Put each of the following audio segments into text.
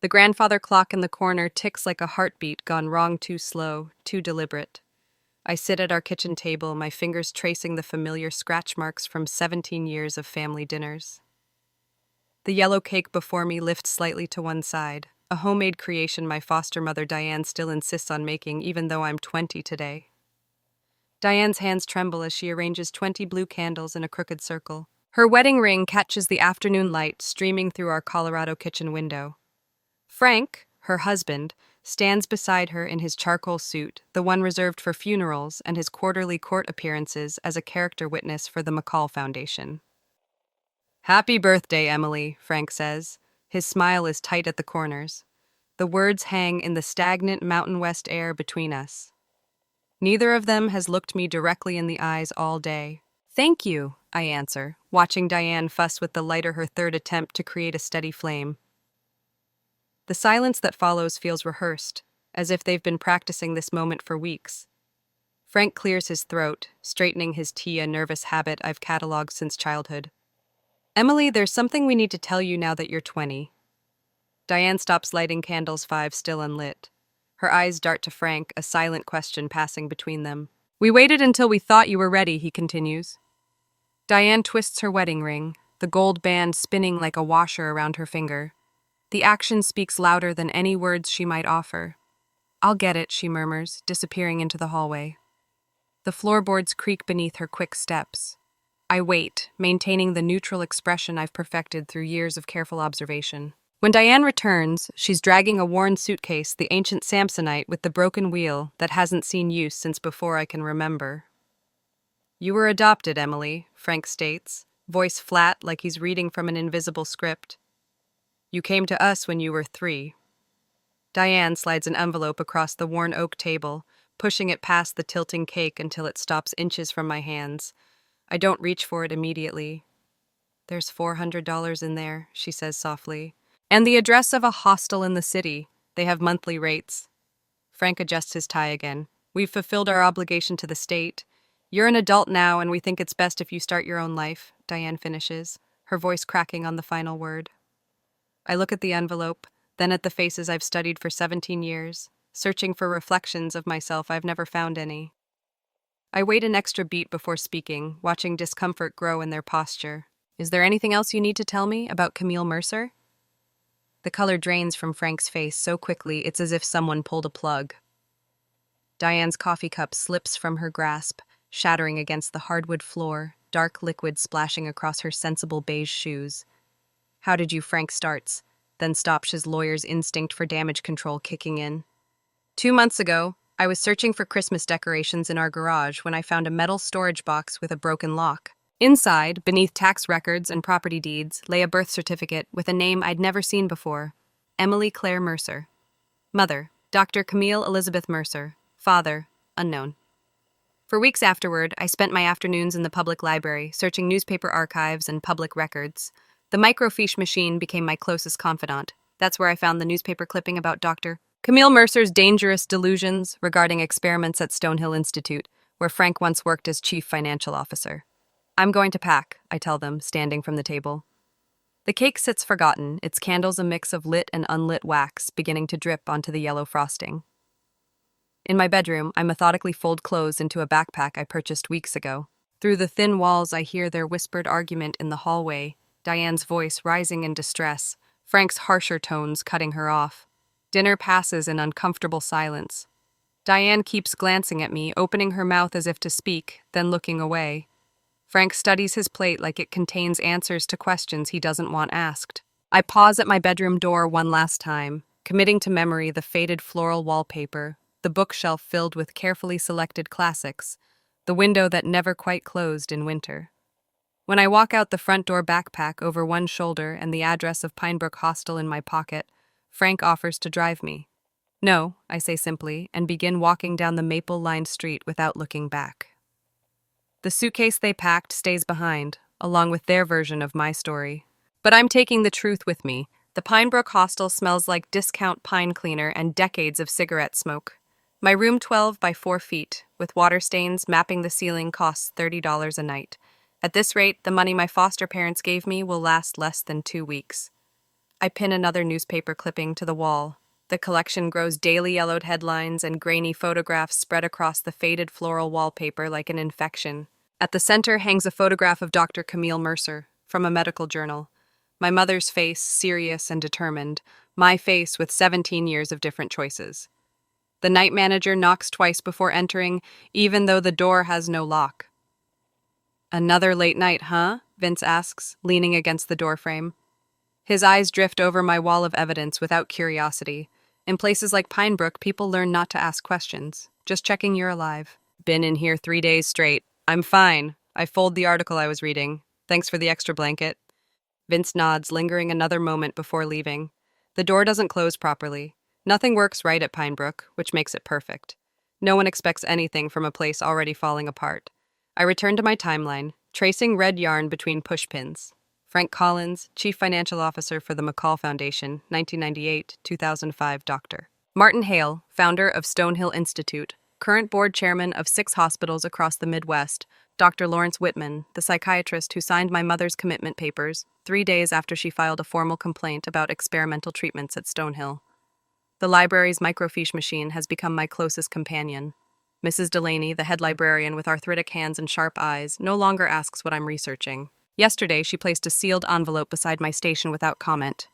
The grandfather clock in the corner ticks like a heartbeat gone wrong too slow, too deliberate. I sit at our kitchen table, my fingers tracing the familiar scratch marks from 17 years of family dinners. The yellow cake before me lifts slightly to one side, a homemade creation my foster mother Diane still insists on making even though I'm 20 today. Diane's hands tremble as she arranges 20 blue candles in a crooked circle. Her wedding ring catches the afternoon light streaming through our Colorado kitchen window. Frank, her husband, stands beside her in his charcoal suit, the one reserved for funerals and his quarterly court appearances as a character witness for the McCall Foundation. "Happy birthday, Emily," Frank says. His smile is tight at the corners. The words hang in the stagnant Mountain West air between us. Neither of them has looked me directly in the eyes all day. "Thank you," I answer, watching Diane fuss with the lighter her third attempt to create a steady flame. The silence that follows feels rehearsed, as if they've been practicing this moment for weeks. Frank clears his throat, straightening his tea, a nervous habit I've cataloged since childhood. "Emily, there's something we need to tell you now that you're 20. Diane stops lighting candles 5 still unlit. Her eyes dart to Frank, a silent question passing between them. "We waited until we thought you were ready," he continues. Diane twists her wedding ring, the gold band spinning like a washer around her finger. The action speaks louder than any words she might offer. "I'll get it," she murmurs, disappearing into the hallway. The floorboards creak beneath her quick steps. I wait, maintaining the neutral expression I've perfected through years of careful observation. When Diane returns, she's dragging a worn suitcase, the ancient Samsonite with the broken wheel that hasn't seen use since before I can remember. "You were adopted, Emily," Frank states, voice flat like he's reading from an invisible script. "You came to us when you were 3. Diane slides an envelope across the worn oak table, pushing it past the tilting cake until it stops inches from my hands. I don't reach for it immediately. "There's $400 in there," she says softly. "And the address of a hostel in the city. They have monthly rates." Frank adjusts his tie again. "We've fulfilled our obligation to the state. You're an adult now, and we think it's best if you start your own life," Diane finishes, her voice cracking on the final word. I look at the envelope, then at the faces I've studied for 17 years, searching for reflections of myself I've never found any. I wait an extra beat before speaking, watching discomfort grow in their posture. "Is there anything else you need to tell me about Camille Mercer?" The color drains from Frank's face so quickly it's as if someone pulled a plug. Diane's coffee cup slips from her grasp, shattering against the hardwood floor, dark liquid splashing across her sensible beige shoes. "How did you?" Frank starts, then stops, his lawyer's instinct for damage control kicking in. "2 months ago, I was searching for Christmas decorations in our garage when I found a metal storage box with a broken lock. Inside, beneath tax records and property deeds, lay a birth certificate with a name I'd never seen before: Emily Clare Mercer. Mother, Dr. Camille Elizabeth Mercer. Father, unknown." For weeks afterward, I spent my afternoons in the public library, searching newspaper archives and public records. The microfiche machine became my closest confidant. That's where I found the newspaper clipping about Dr. Camille Mercer's dangerous delusions regarding experiments at Stonehill Institute, where Frank once worked as chief financial officer. "I'm going to pack," I tell them, standing from the table. The cake sits forgotten, its candles a mix of lit and unlit wax beginning to drip onto the yellow frosting. In my bedroom, I methodically fold clothes into a backpack I purchased weeks ago. Through the thin walls, I hear their whispered argument in the hallway, Diane's voice rising in distress, Frank's harsher tones cutting her off. Dinner passes in uncomfortable silence. Diane keeps glancing at me, opening her mouth as if to speak, then looking away. Frank studies his plate like it contains answers to questions he doesn't want asked. I pause at my bedroom door one last time, committing to memory the faded floral wallpaper, the bookshelf filled with carefully selected classics, the window that never quite closed in winter. When I walk out the front door, backpack over one shoulder and the address of Pinebrook Hostel in my pocket, Frank offers to drive me. "No," I say simply, and begin walking down the maple-lined street without looking back. The suitcase they packed stays behind, along with their version of my story. But I'm taking the truth with me. The Pinebrook Hostel smells like discount pine cleaner and decades of cigarette smoke. My room, 12 by 4 feet, with water stains mapping the ceiling, costs $30 a night. At this rate, the money my foster parents gave me will last less than 2 weeks. I pin another newspaper clipping to the wall. The collection grows daily yellowed headlines and grainy photographs spread across the faded floral wallpaper like an infection. At the center hangs a photograph of Dr. Camille Mercer from a medical journal. My mother's face, serious and determined, my face with 17 years of different choices. The night manager knocks twice before entering, even though the door has no lock. "Another late night, huh?" Vince asks, leaning against the doorframe. His eyes drift over my wall of evidence without curiosity. In places like Pinebrook, people learn not to ask questions. Just checking you're alive. "Been in here 3 days straight. I'm fine. I fold the article I was reading. Thanks for the extra blanket." Vince nods, lingering another moment before leaving. The door doesn't close properly. Nothing works right at Pinebrook, which makes it perfect. No one expects anything from a place already falling apart. I return to my timeline, tracing red yarn between pushpins. Frank Collins, Chief Financial Officer for the McCall Foundation, 1998-2005 doctor. Martin Hale, founder of Stonehill Institute, current board chairman of 6 hospitals across the Midwest. Dr. Lawrence Whitman, the psychiatrist who signed my mother's commitment papers 3 days after she filed a formal complaint about experimental treatments at Stonehill. The library's microfiche machine has become my closest companion. Mrs. Delaney, the head librarian with arthritic hands and sharp eyes, no longer asks what I'm researching. Yesterday, she placed a sealed envelope beside my station without comment.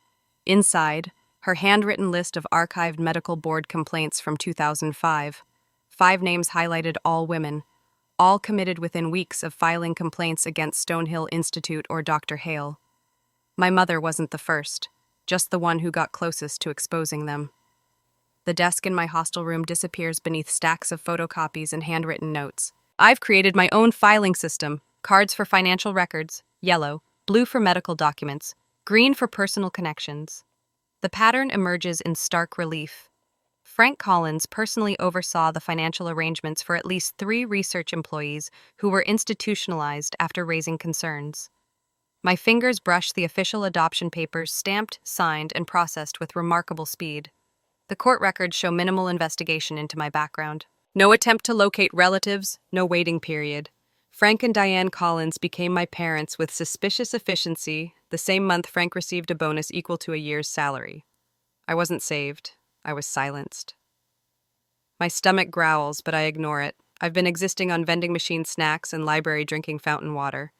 Inside, her handwritten list of archived medical board complaints from 2005. 5 names highlighted, all women, all committed within weeks of filing complaints against Stonehill Institute or Dr. Hale. My mother wasn't the first, just the one who got closest to exposing them. The desk in my hostel room disappears beneath stacks of photocopies and handwritten notes. I've created my own filing system: cards for financial records, yellow; blue for medical documents, green for personal connections. The pattern emerges in stark relief. Frank Collins personally oversaw the financial arrangements for at least 3 research employees who were institutionalized after raising concerns. My fingers brush the official adoption papers, stamped, signed, and processed with remarkable speed. The court records show minimal investigation into my background. No attempt to locate relatives, no waiting period. Frank and Diane Collins became my parents with suspicious efficiency the same month Frank received a bonus equal to a year's salary. I wasn't saved. I was silenced. My stomach growls, but I ignore it. I've been existing on vending machine snacks and library drinking fountain water.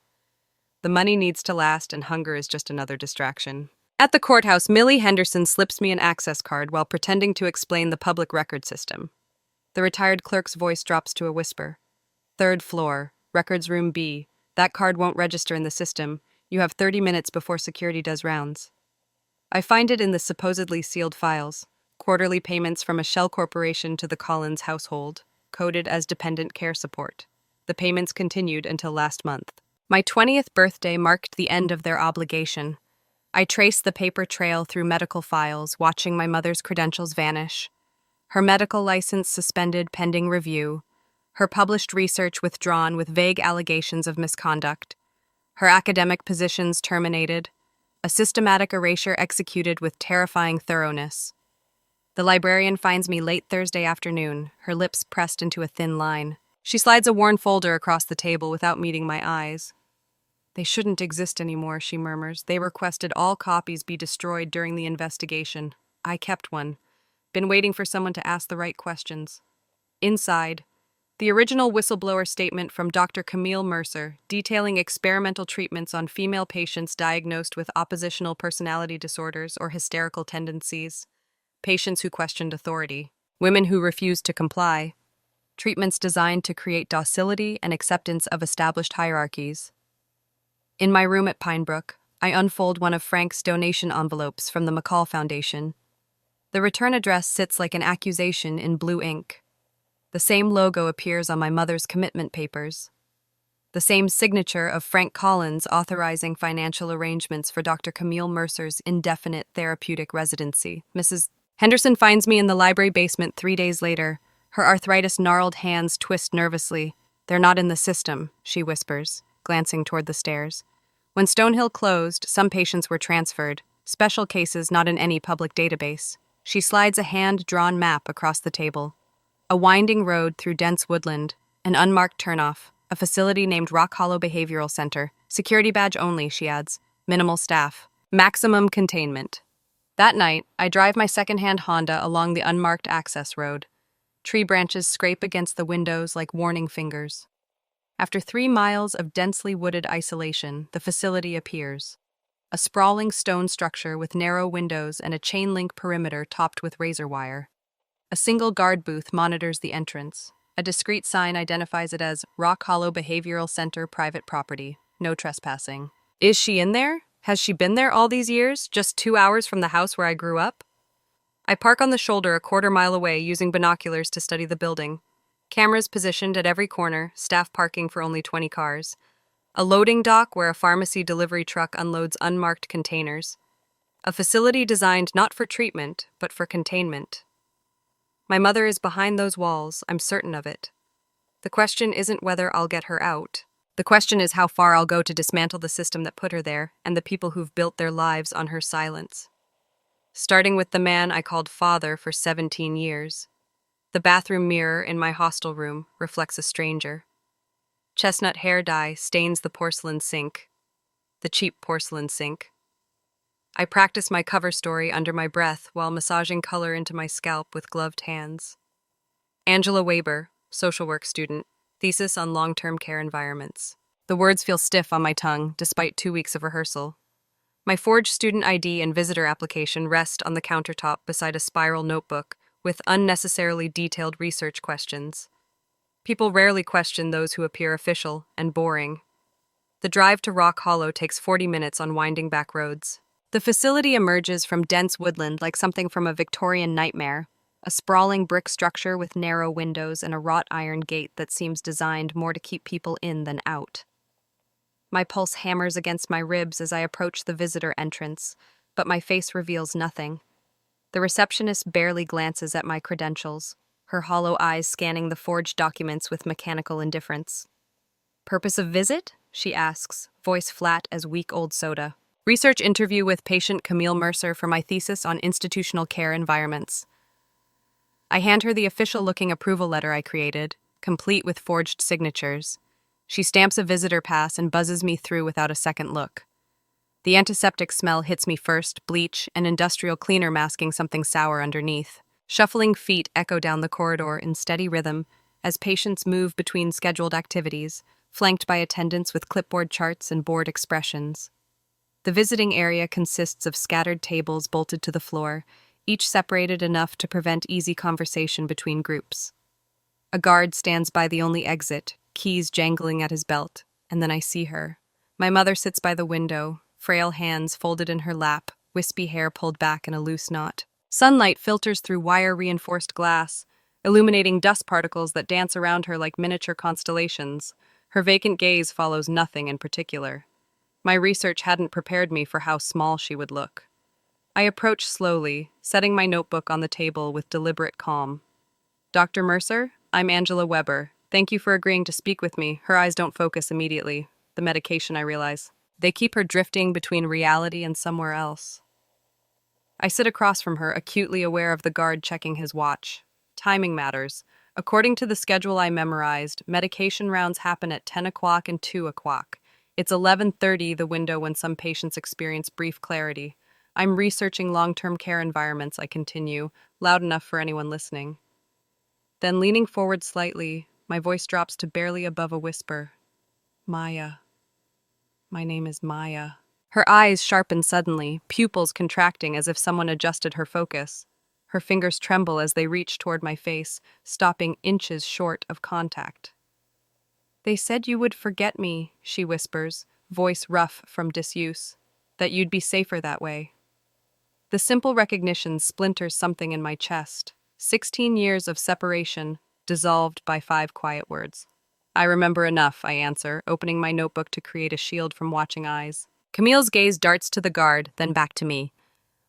The money needs to last, and hunger is just another distraction. At the courthouse, Millie Henderson slips me an access card while pretending to explain the public record system. The retired clerk's voice drops to a whisper. "3rd floor, records room B. That card won't register in the system. You have 30 minutes before security does rounds." I find it in the supposedly sealed files. Quarterly payments from a shell corporation to the Collins household, coded as dependent care support. The payments continued until last month. My 20th birthday marked the end of their obligation. I traced the paper trail through medical files, watching my mother's credentials vanish. Her medical license suspended pending review. Her published research withdrawn with vague allegations of misconduct. Her academic positions terminated. A systematic erasure executed with terrifying thoroughness. The librarian finds me late Thursday afternoon, her lips pressed into a thin line. She slides a worn folder across the table without meeting my eyes. "They shouldn't exist anymore," she murmurs. "They requested all copies be destroyed during the investigation. I kept one. Been waiting for someone to ask the right questions." Inside, the original whistleblower statement from Dr. Camille Mercer, detailing experimental treatments on female patients diagnosed with oppositional personality disorders or hysterical tendencies, patients who questioned authority, women who refused to comply, treatments designed to create docility and acceptance of established hierarchies. In my room at Pinebrook, I unfold one of Frank's donation envelopes from the McCall Foundation. The return address sits like an accusation in blue ink. The same logo appears on my mother's commitment papers. The same signature of Frank Collins authorizing financial arrangements for Dr. Camille Mercer's indefinite therapeutic residency. Mrs. Henderson finds me in the library basement 3 days later. Her arthritis-gnarled hands twist nervously. "They're not in the system," she whispers, glancing toward the stairs. When Stonehill closed, some patients were transferred, special cases not in any public database. She slides a hand-drawn map across the table. A winding road through dense woodland, an unmarked turnoff, a facility named Rock Hollow Behavioral Center. Security badge only, she adds. Minimal staff. Maximum containment. That night, I drive my secondhand Honda along the unmarked access road. Tree branches scrape against the windows like warning fingers. After 3 miles of densely wooded isolation, the facility appears. A sprawling stone structure with narrow windows and a chain-link perimeter topped with razor wire. A single guard booth monitors the entrance. A discreet sign identifies it as Rock Hollow Behavioral Center Private Property. No trespassing. Is she in there? Has she been there all these years, just 2 hours from the house where I grew up? I park on the shoulder a quarter-mile away using binoculars to study the building. Cameras positioned at every corner, staff parking for only 20 cars. A loading dock where a pharmacy delivery truck unloads unmarked containers. A facility designed not for treatment, but for containment. My mother is behind those walls, I'm certain of it. The question isn't whether I'll get her out. The question is how far I'll go to dismantle the system that put her there and the people who've built their lives on her silence. Starting with the man I called father for 17 years. The bathroom mirror in my hostel room reflects a stranger. Chestnut hair dye stains the porcelain sink. The cheap porcelain sink. I practice my cover story under my breath while massaging color into my scalp with gloved hands. Angela Weber, social work student, thesis on long-term care environments. The words feel stiff on my tongue, despite 2 weeks of rehearsal. My forged student ID and visitor application rest on the countertop beside a spiral notebook with unnecessarily detailed research questions. People rarely question those who appear official and boring. The drive to Rock Hollow takes 40 minutes on winding back roads. The facility emerges from dense woodland like something from a Victorian nightmare, a sprawling brick structure with narrow windows and a wrought iron gate that seems designed more to keep people in than out. My pulse hammers against my ribs as I approach the visitor entrance, but my face reveals nothing. The receptionist barely glances at my credentials, her hollow eyes scanning the forged documents with mechanical indifference. "Purpose of visit?" she asks, voice flat as week-old soda. "Research interview with patient Camille Mercer for my thesis on institutional care environments." I hand her the official-looking approval letter I created, complete with forged signatures. She stamps a visitor pass and buzzes me through without a second look. The antiseptic smell hits me first, bleach and industrial cleaner masking something sour underneath. Shuffling feet echo down the corridor in steady rhythm as patients move between scheduled activities, flanked by attendants with clipboard charts and bored expressions. The visiting area consists of scattered tables bolted to the floor, each separated enough to prevent easy conversation between groups. A guard stands by the only exit, keys jangling at his belt, and then I see her. My mother sits by the window, frail hands folded in her lap, wispy hair pulled back in a loose knot. Sunlight filters through wire-reinforced glass, illuminating dust particles that dance around her like miniature constellations. Her vacant gaze follows nothing in particular. My research hadn't prepared me for how small she would look. I approach slowly, setting my notebook on the table with deliberate calm. "Dr. Mercer, I'm Angela Weber. Thank you for agreeing to speak with me." Her eyes don't focus immediately. The medication, I realize. They keep her drifting between reality and somewhere else. I sit across from her, acutely aware of the guard checking his watch. Timing matters. According to the schedule I memorized, medication rounds happen at 10 o'clock and 2 o'clock. It's 11:30, the window when some patients experience brief clarity. I'm researching long-term care environments, I continue, loud enough for anyone listening. Then, leaning forward slightly, my voice drops to barely above a whisper. "Maya. My name is Maya." Her eyes sharpen suddenly, pupils contracting as if someone adjusted her focus. Her fingers tremble as they reach toward my face, stopping inches short of contact. "They said you would forget me," she whispers, voice rough from disuse, "that you'd be safer that way." The simple recognition splinters something in my chest. 16 years of separation, dissolved by 5 quiet words. "I remember enough," I answer, opening my notebook to create a shield from watching eyes. Camille's gaze darts to the guard, then back to me.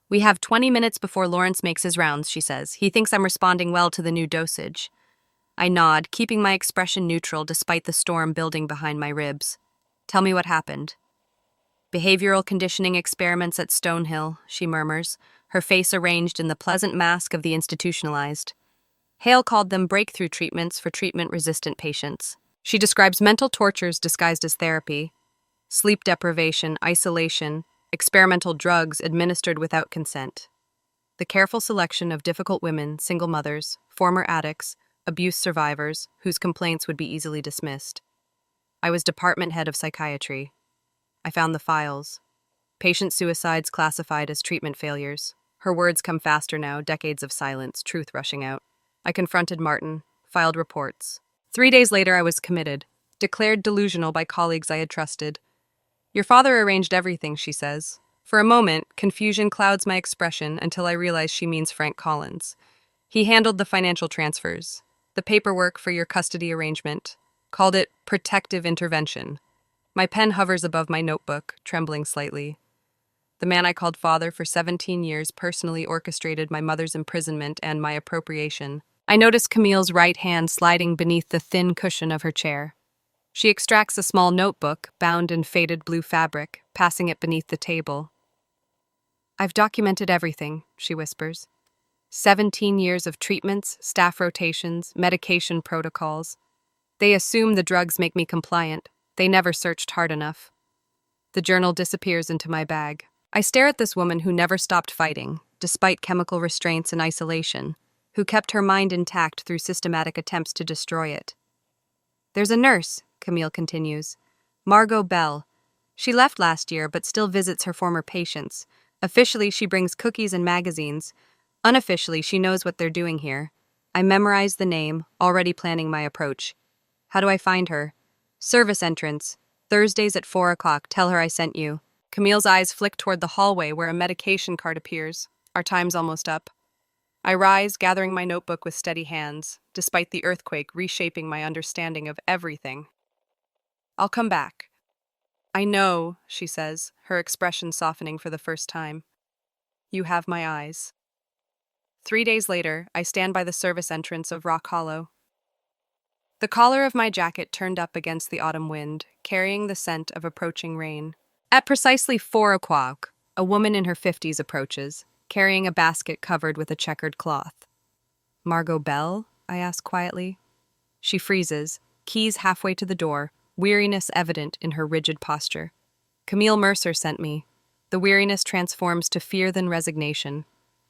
"We have 20 minutes before Lawrence makes his rounds," she says. "He thinks I'm responding well to the new dosage." I nod, keeping my expression neutral despite the storm building behind my ribs. "Tell me what happened." "Behavioral conditioning experiments at Stonehill," she murmurs, her face arranged in the pleasant mask of the institutionalized. Hale called them breakthrough treatments for treatment-resistant patients. She describes mental tortures disguised as therapy, sleep deprivation, isolation, experimental drugs administered without consent. The careful selection of difficult women, single mothers, former addicts, abuse survivors, whose complaints would be easily dismissed. I was department head of psychiatry. I found the files. Patient suicides classified as treatment failures. Her words come faster now, decades of silence, truth rushing out. I confronted Martin, filed reports. 3 days later, I was committed, declared delusional by colleagues I had trusted. Your father arranged everything, she says. For a moment, confusion clouds my expression until I realize she means Frank Collins. He handled the financial transfers, the paperwork for your custody arrangement, called it protective intervention. My pen hovers above my notebook, trembling slightly. The man I called father for 17 years personally orchestrated my mother's imprisonment and my appropriation. I notice Camille's right hand sliding beneath the thin cushion of her chair. She extracts a small notebook, bound in faded blue fabric, passing it beneath the table. I've documented everything, she whispers. 17 years of treatments, staff rotations, medication protocols. They assume the drugs make me compliant. They never searched hard enough. The journal disappears into my bag. I stare at this woman who never stopped fighting, despite chemical restraints and isolation, who kept her mind intact through systematic attempts to destroy it. There's a nurse, Camille continues. Margot Bell. She left last year but still visits her former patients. Officially, she brings cookies and magazines. Unofficially, she knows what they're doing here. I memorize the name, already planning my approach. How do I find her? Service entrance. Thursdays at 4 o'clock. Tell her I sent you. Camille's eyes flick toward the hallway where a medication card appears. Our time's almost up. I rise, gathering my notebook with steady hands, despite the earthquake reshaping my understanding of everything. I'll come back. I know, she says, her expression softening for the first time. You have my eyes. 3 days later, I stand by the service entrance of Rock Hollow. The collar of my jacket turned up against the autumn wind, carrying the scent of approaching rain. At precisely 4 o'clock, a woman in her 50s approaches, carrying a basket covered with a checkered cloth. Margot Bell? I ask quietly. She freezes, keys halfway to the door, weariness evident in her rigid posture. Camille Mercer sent me. The weariness transforms to fear then resignation.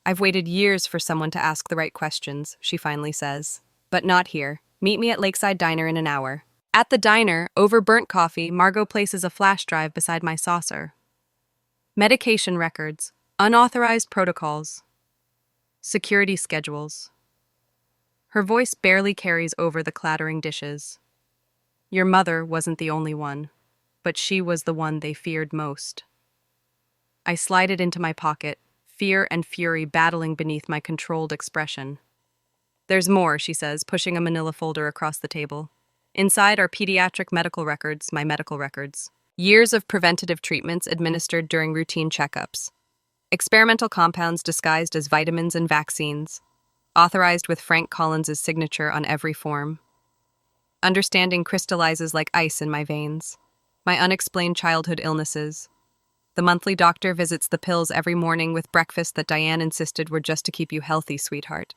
I've waited years for someone to ask the right questions, she finally says. But not here. Meet me at Lakeside Diner in an hour. At the diner, over burnt coffee, Margot places a flash drive beside my saucer. Medication records, unauthorized protocols, security schedules. Her voice barely carries over the clattering dishes. Your mother wasn't the only one, but she was the one they feared most. I slide it into my pocket, fear and fury battling beneath my controlled expression. There's more, she says, pushing a manila folder across the table. Inside are pediatric medical records, my medical records. Years of preventative treatments administered during routine checkups. Experimental compounds disguised as vitamins and vaccines. Authorized with Frank Collins' signature on every form. Understanding crystallizes like ice in my veins. My unexplained childhood illnesses. The monthly doctor visits the pills every morning with breakfast that Diane insisted were just to keep you healthy, sweetheart.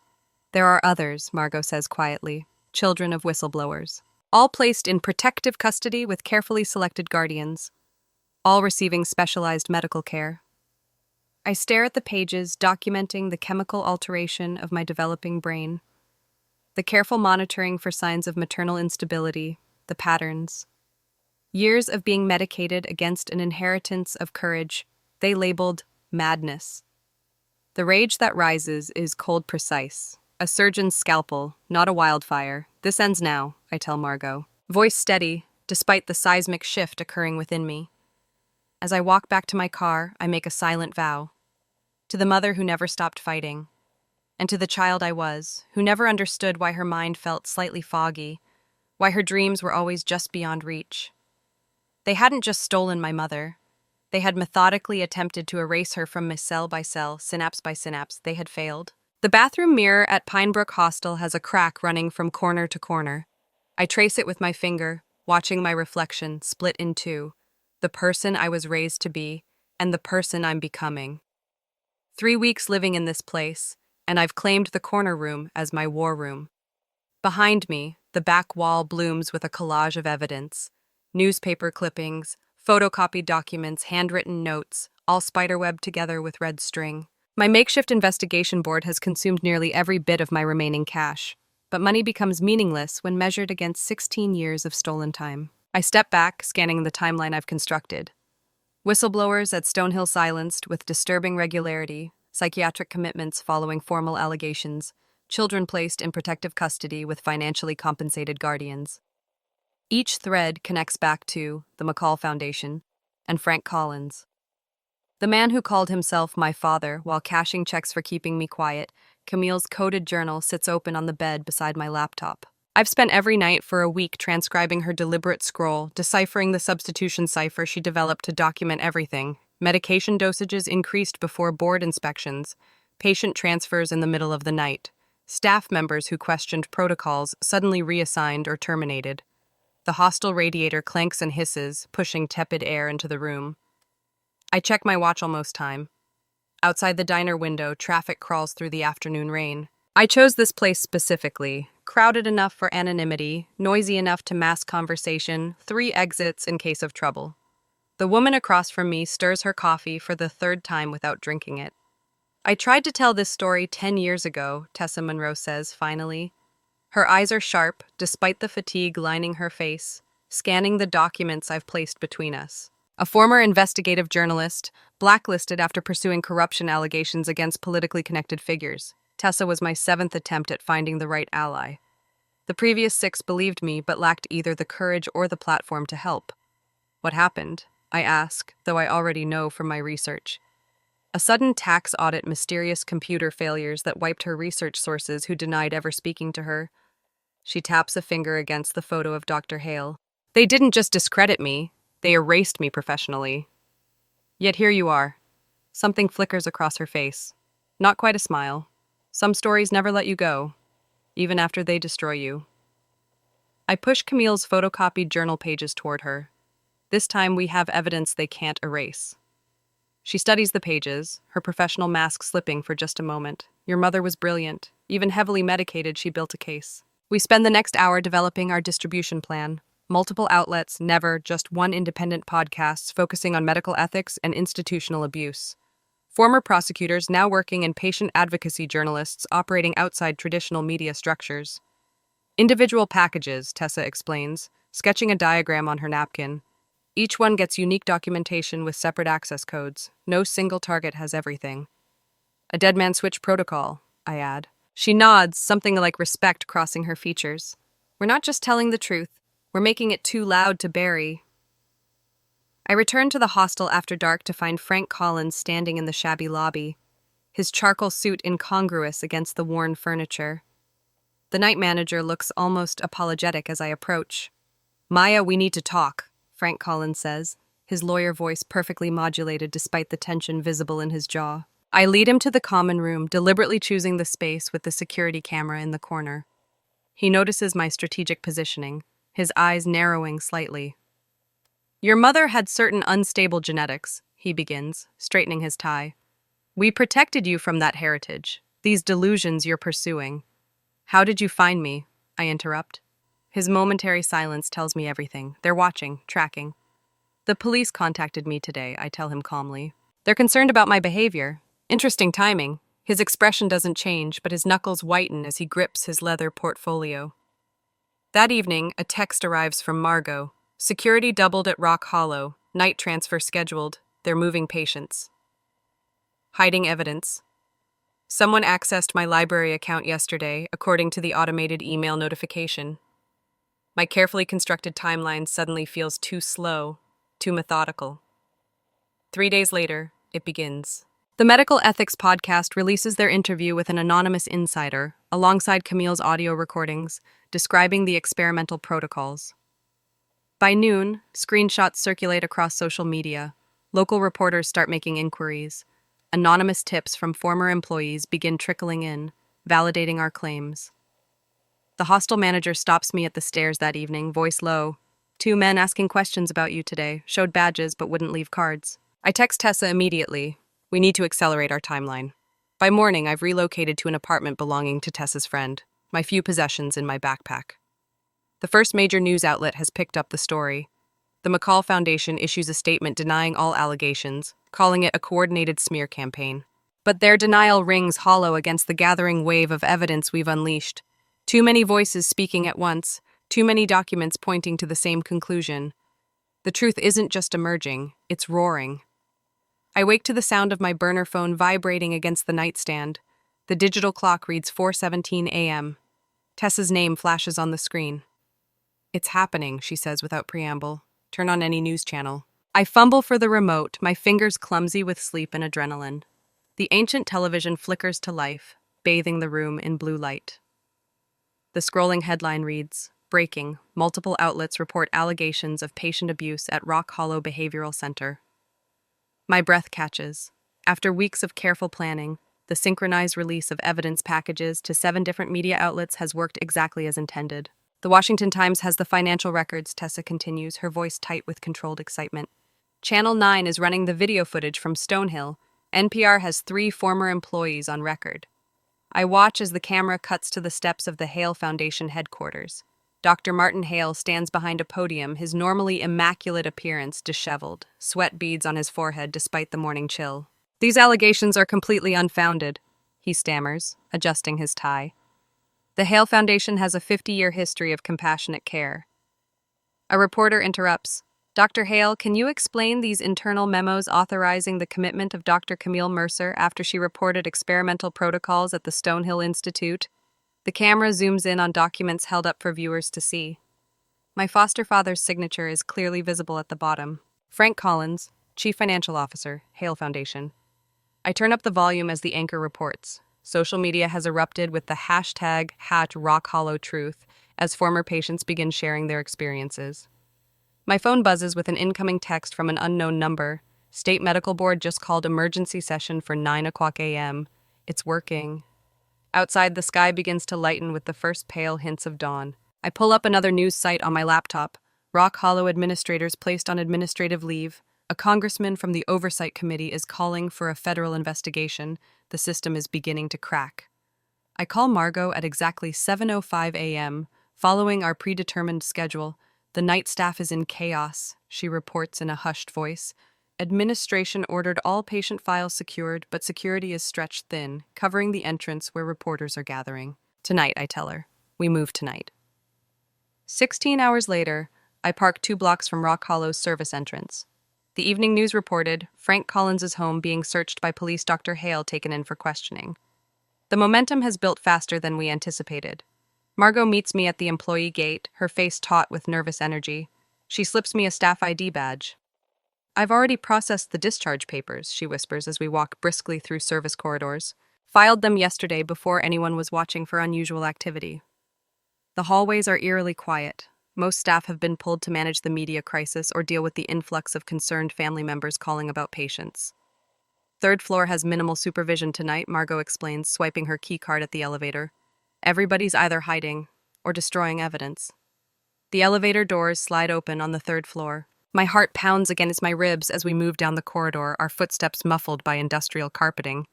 There are others, Margot says quietly, children of whistleblowers. All placed in protective custody with carefully selected guardians. All receiving specialized medical care. I stare at the pages documenting the chemical alteration of my developing brain. The careful monitoring for signs of maternal instability, the patterns. Years of being medicated against an inheritance of courage, they labeled madness. The rage that rises is cold precise. A surgeon's scalpel, not a wildfire. This ends now, I tell Margot. Voice steady, despite the seismic shift occurring within me. As I walk back to my car, I make a silent vow. To the mother who never stopped fighting. And to the child I was, who never understood why her mind felt slightly foggy, why her dreams were always just beyond reach. They hadn't just stolen my mother. They had methodically attempted to erase her from me cell by cell, synapse by synapse. They had failed. The bathroom mirror at Pinebrook Hostel has a crack running from corner to corner. I trace it with my finger, watching my reflection split in two, the person I was raised to be and the person I'm becoming. 3 weeks living in this place, and I've claimed the corner room as my war room. Behind me, the back wall blooms with a collage of evidence. Newspaper clippings, photocopied documents, handwritten notes, all spiderwebbed together with red string. My makeshift investigation board has consumed nearly every bit of my remaining cash, but money becomes meaningless when measured against 16 years of stolen time. I step back, scanning the timeline I've constructed. Whistleblowers at Stonehill silenced with disturbing regularity, psychiatric commitments following formal allegations, children placed in protective custody with financially compensated guardians. Each thread connects back to the McCall Foundation and Frank Collins. The man who called himself my father while cashing checks for keeping me quiet, Camille's coded journal sits open on the bed beside my laptop. I've spent every night for a week transcribing her deliberate scroll, deciphering the substitution cipher she developed to document everything: medication dosages increased before board inspections, patient transfers in the middle of the night, staff members who questioned protocols suddenly reassigned or terminated. The hostile radiator clanks and hisses, pushing tepid air into the room. I check my watch almost time. Outside the diner window, traffic crawls through the afternoon rain. I chose this place specifically. Crowded enough for anonymity, noisy enough to mask conversation, 3 exits in case of trouble. The woman across from me stirs her coffee for the 3rd time without drinking it. I tried to tell this story 10 years ago, Tessa Monroe says, finally. Her eyes are sharp, despite the fatigue lining her face, scanning the documents I've placed between us. A former investigative journalist, blacklisted after pursuing corruption allegations against politically connected figures. Tessa was my 7th attempt at finding the right ally. The previous 6 believed me but lacked either the courage or the platform to help. What happened? I ask, though I already know from my research. A sudden tax audit, mysterious computer failures that wiped her research sources who denied ever speaking to her. She taps a finger against the photo of Dr. Hale. They didn't just discredit me, they erased me professionally. Yet here you are. Something flickers across her face. Not quite a smile. Some stories never let you go, even after they destroy you. I push Camille's photocopied journal pages toward her. This time we have evidence they can't erase. She studies the pages, her professional mask slipping for just a moment. Your mother was brilliant. Even heavily medicated, she built a case. We spend the next hour developing our distribution plan. Multiple outlets, never just one independent podcast focusing on medical ethics and institutional abuse. Former prosecutors now working in patient advocacy journalists operating outside traditional media structures. Individual packages, Tessa explains, sketching a diagram on her napkin. Each one gets unique documentation with separate access codes. No single target has everything. A dead man switch protocol, I add. She nods, something like respect crossing her features. We're not just telling the truth. We're making it too loud to bury. I return to the hostel after dark to find Frank Collins standing in the shabby lobby, his charcoal suit incongruous against the worn furniture. The night manager looks almost apologetic as I approach. Maya, we need to talk, Frank Collins says, his lawyer voice perfectly modulated despite the tension visible in his jaw. I lead him to the common room, deliberately choosing the space with the security camera in the corner. He notices my strategic positioning, his eyes narrowing slightly. Your mother had certain unstable genetics, he begins, straightening his tie. We protected you from that heritage, these delusions you're pursuing. How did you find me? I interrupt. His momentary silence tells me everything. They're watching, tracking. The police contacted me today, I tell him calmly. They're concerned about my behavior. Interesting timing. His expression doesn't change, but his knuckles whiten as he grips his leather portfolio. That evening, a text arrives from Margot. Security doubled at Rock Hollow. Night transfer scheduled. They're moving patients. Hiding evidence. Someone accessed my library account yesterday, according to the automated email notification. My carefully constructed timeline suddenly feels too slow, too methodical. 3 days later, it begins. The Medical Ethics Podcast releases their interview with an anonymous insider, alongside Camille's audio recordings, describing the experimental protocols. By noon, screenshots circulate across social media. Local reporters start making inquiries. Anonymous tips from former employees begin trickling in, validating our claims. The hostel manager stops me at the stairs that evening, voice low. 2 men asking questions about you today, showed badges but wouldn't leave cards. I text Tessa immediately. We need to accelerate our timeline. By morning, I've relocated to an apartment belonging to Tessa's friend, my few possessions in my backpack. The first major news outlet has picked up the story. The McCall Foundation issues a statement denying all allegations, calling it a coordinated smear campaign. But their denial rings hollow against the gathering wave of evidence we've unleashed. Too many voices speaking at once, too many documents pointing to the same conclusion. The truth isn't just emerging, it's roaring. I wake to the sound of my burner phone vibrating against the nightstand. The digital clock reads 4:17 a.m. Tessa's name flashes on the screen. "It's happening," she says without preamble. "Turn on any news channel." I fumble for the remote, my fingers clumsy with sleep and adrenaline. The ancient television flickers to life, bathing the room in blue light. The scrolling headline reads, "Breaking, multiple outlets report allegations of patient abuse at Rock Hollow Behavioral Center." My breath catches. After weeks of careful planning, the synchronized release of evidence packages to 7 different media outlets has worked exactly as intended. The Washington Times has the financial records, Tessa continues, her voice tight with controlled excitement. Channel 9 is running the video footage from Stonehill. NPR has 3 former employees on record. I watch as the camera cuts to the steps of the Hale Foundation headquarters. Dr. Martin Hale stands behind a podium, his normally immaculate appearance disheveled, sweat beads on his forehead despite the morning chill. "These allegations are completely unfounded," he stammers, adjusting his tie. "The Hale Foundation has a 50-year history of compassionate care." A reporter interrupts. "Dr. Hale, can you explain these internal memos authorizing the commitment of Dr. Camille Mercer after she reported experimental protocols at the Stonehill Institute?" The camera zooms in on documents held up for viewers to see. My foster father's signature is clearly visible at the bottom. Frank Collins, Chief Financial Officer, Hale Foundation. I turn up the volume as the anchor reports. Social media has erupted with the hashtag #RockHollowTruth as former patients begin sharing their experiences. My phone buzzes with an incoming text from an unknown number. State Medical Board just called emergency session for 9 o'clock a.m. It's working. Outside, the sky begins to lighten with the first pale hints of dawn. I pull up another news site on my laptop. Rock Hollow administrators placed on administrative leave. A congressman from the Oversight Committee is calling for a federal investigation. The system is beginning to crack. I call Margot at exactly 7:05 a.m., following our predetermined schedule. "The night staff is in chaos," she reports in a hushed voice. "Administration ordered all patient files secured, but security is stretched thin, covering the entrance where reporters are gathering." "Tonight," I tell her. "We move tonight." 16 hours later, I park 2 blocks from Rock Hollow's service entrance. The evening news reported Frank Collins' home being searched by police, Dr. Hale taken in for questioning. The momentum has built faster than we anticipated. Margot meets me at the employee gate, her face taut with nervous energy. She slips me a staff ID badge. "I've already processed the discharge papers," she whispers as we walk briskly through service corridors. "Filed them yesterday before anyone was watching for unusual activity." The hallways are eerily quiet. Most staff have been pulled to manage the media crisis or deal with the influx of concerned family members calling about patients. "Third floor has minimal supervision tonight," Margot explains, swiping her key card at the elevator. "Everybody's either hiding or destroying evidence." The elevator doors slide open on the 3rd floor. My heart pounds against my ribs as we move down the corridor, our footsteps muffled by industrial carpeting.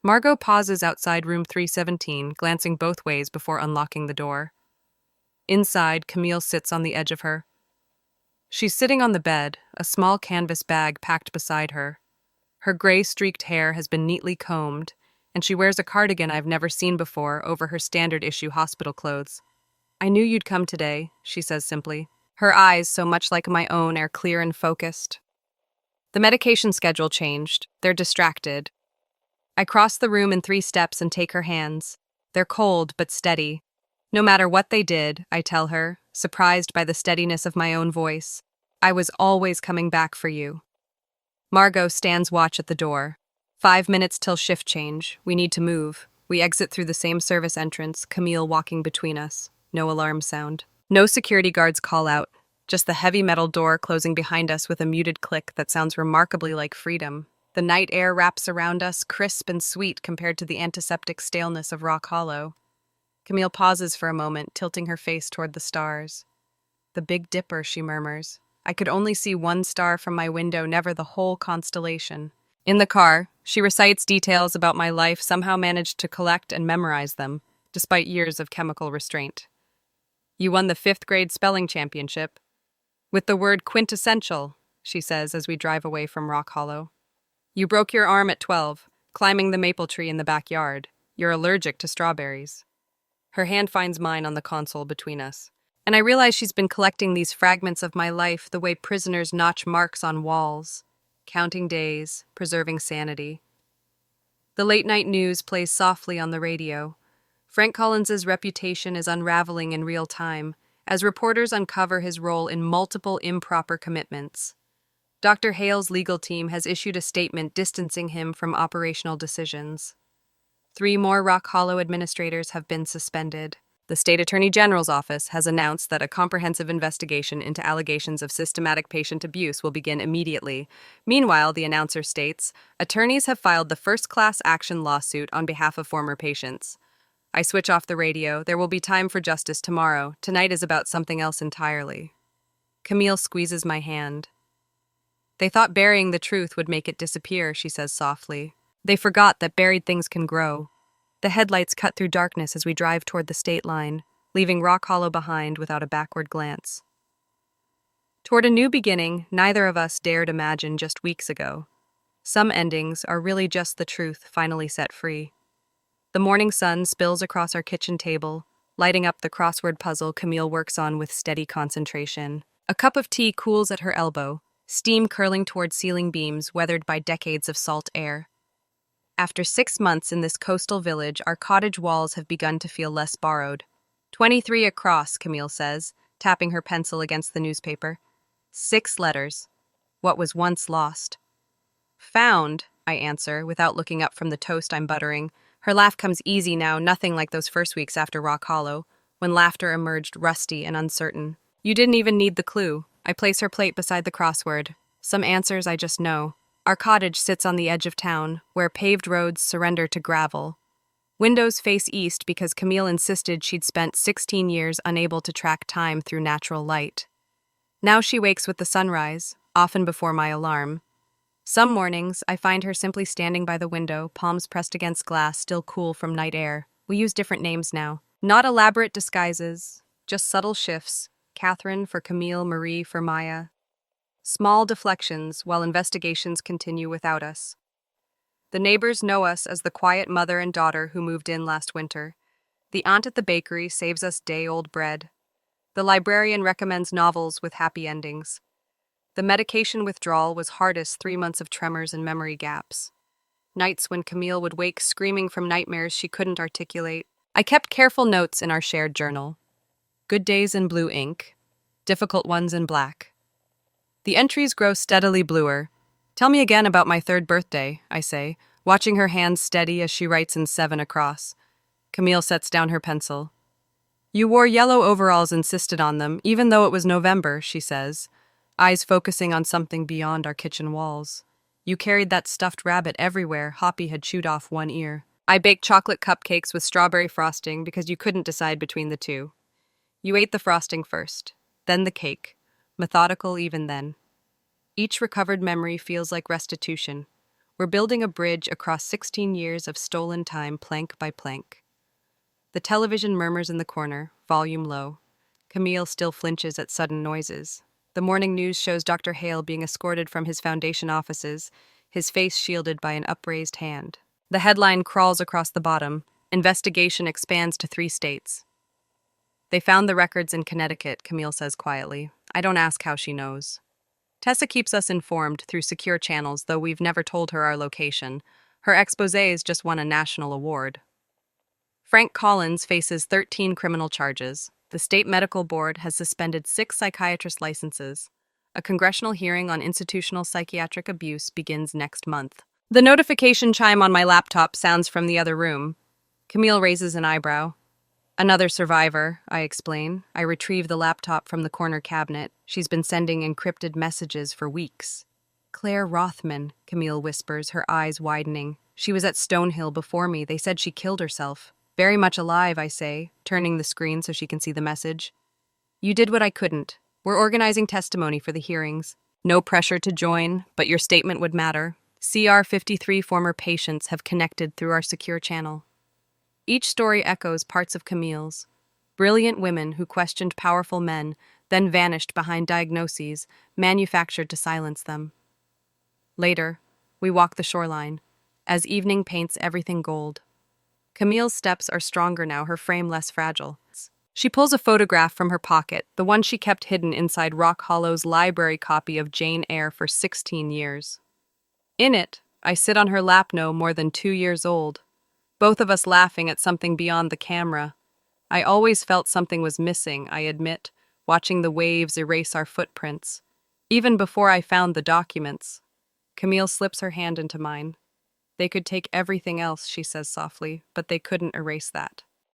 Margot pauses outside room 317, glancing both ways before unlocking the door. Inside, Camille sits on the edge of her. She's sitting on the bed, a small canvas bag packed beside her. Her gray-streaked hair has been neatly combed, and she wears a cardigan I've never seen before over her standard-issue hospital clothes. "I knew you'd come today," she says simply. Her eyes, so much like my own, are clear and focused. The medication schedule changed. They're distracted. I cross the room in 3 steps and take her hands. They're cold but steady. "No matter what they did," I tell her, surprised by the steadiness of my own voice, "I was always coming back for you." Margot stands watch at the door. 5 minutes till shift change. We need to move. We exit through the same service entrance, Camille walking between us. No alarm sound. No security guards call out, just the heavy metal door closing behind us with a muted click that sounds remarkably like freedom. The night air wraps around us, crisp and sweet compared to the antiseptic staleness of Rock Hollow. Camille pauses for a moment, tilting her face toward the stars. "The Big Dipper," she murmurs. I could only see 1 star from my window, never the whole constellation. In the car, she recites details about my life, somehow managed to collect and memorize them, despite years of chemical restraint. "You won the 5th grade spelling championship. With the word quintessential," she says as we drive away from Rock Hollow. "You broke your arm at 12. Climbing the maple tree in the backyard. You're allergic to strawberries. Her hand finds mine on the console between us. And I realize she's been collecting these fragments of my life the way prisoners notch marks on walls, counting days, preserving sanity. The late-night news plays softly on the radio. Frank Collins's reputation is unraveling in real time as reporters uncover his role in multiple improper commitments. Dr. Hale's legal team has issued a statement distancing him from operational decisions. 3 more Rock Hollow administrators have been suspended. The State Attorney General's office has announced that a comprehensive investigation into allegations of systematic patient abuse will begin immediately. Meanwhile, the announcer states, attorneys have filed the first class action lawsuit on behalf of former patients. I switch off the radio. There will be time for justice tomorrow. Tonight is about something else entirely. Camille squeezes my hand. They thought burying the truth would make it disappear, she says softly. They forgot that buried things can grow. The headlights cut through darkness as we drive toward the state line, leaving Rock Hollow behind without a backward glance. Toward a new beginning, neither of us dared imagine just weeks ago. Some endings are really just the truth finally set free. The morning sun spills across our kitchen table, lighting up the crossword puzzle Camille works on with steady concentration. A cup of tea cools at her elbow, steam curling toward ceiling beams weathered by decades of salt air. After 6 months in this coastal village, our cottage walls have begun to feel less borrowed. 23 across, Camille says, tapping her pencil against the newspaper. 6 letters. What was once lost. Found, I answer, without looking up from the toast I'm buttering. Her laugh comes easy now, nothing like those first weeks after Rock Hollow, when laughter emerged rusty and uncertain. You didn't even need the clue. I place her plate beside the crossword. Some answers I just know. Our cottage sits on the edge of town, where paved roads surrender to gravel. Windows face east because Camille insisted she'd spent 16 years unable to track time through natural light. Now she wakes with the sunrise, often before my alarm. Some mornings, I find her simply standing by the window, palms pressed against glass, still cool from night air. We use different names now. Not elaborate disguises, just subtle shifts. Catherine for Camille, Marie for Maya. Small deflections while investigations continue without us. The neighbors know us as the quiet mother and daughter who moved in last winter. The aunt at the bakery saves us day-old bread. The librarian recommends novels with happy endings. The medication withdrawal was hardest 3 months of tremors and memory gaps. Nights when Camille would wake screaming from nightmares she couldn't articulate. I kept careful notes in our shared journal. Good days in blue ink, difficult ones in black. The entries grow steadily bluer. Tell me again about my 3rd birthday, I say, watching her hands steady as she writes in 7 across. Camille sets down her pencil. You wore yellow overalls, insisted on them, even though it was November, she says, eyes focusing on something beyond our kitchen walls. You carried that stuffed rabbit everywhere. Hoppy had chewed off one ear. I baked chocolate cupcakes with strawberry frosting because you couldn't decide between the two. You ate the frosting first, then the cake, methodical even then. Each recovered memory feels like restitution. We're building a bridge across 16 years of stolen time, plank by plank. The television murmurs in the corner, volume low. Camille still flinches at sudden noises. The morning news shows Dr. Hale being escorted from his foundation offices, his face shielded by an upraised hand. The headline crawls across the bottom. Investigation expands to 3 states. They found the records in Connecticut, Camille says quietly. I don't ask how she knows. Tessa keeps us informed through secure channels, though we've never told her our location. Her exposés just won a national award. Frank Collins faces 13 criminal charges. The state medical board has suspended 6 psychiatrist licenses. A congressional hearing on institutional psychiatric abuse begins next month. The notification chime on my laptop sounds from the other room. Camille raises an eyebrow. Another survivor, I explain. I retrieve the laptop from the corner cabinet. She's been sending encrypted messages for weeks. Claire Rothman, Camille whispers, her eyes widening. She was at Stonehill before me. They said she killed herself. Very much alive, I say, turning the screen so she can see the message. You did what I couldn't. We're organizing testimony for the hearings. No pressure to join, but your statement would matter. CR 53 former patients have connected through our secure channel. Each story echoes parts of Camille's. Brilliant women who questioned powerful men, then vanished behind diagnoses manufactured to silence them. Later, we walk the shoreline. as evening paints everything gold. Camille's steps are stronger now, her frame less fragile. She pulls a photograph from her pocket, the one she kept hidden inside Rock Hollow's library copy of Jane Eyre for 16 years. In it, I sit on her lap, no more than 2 years old, both of us laughing at something beyond the camera. I always felt something was missing, I admit, watching the waves erase our footprints. Even before I found the documents. Camille slips her hand into mine. They could take everything else, she says softly, but they couldn't erase that.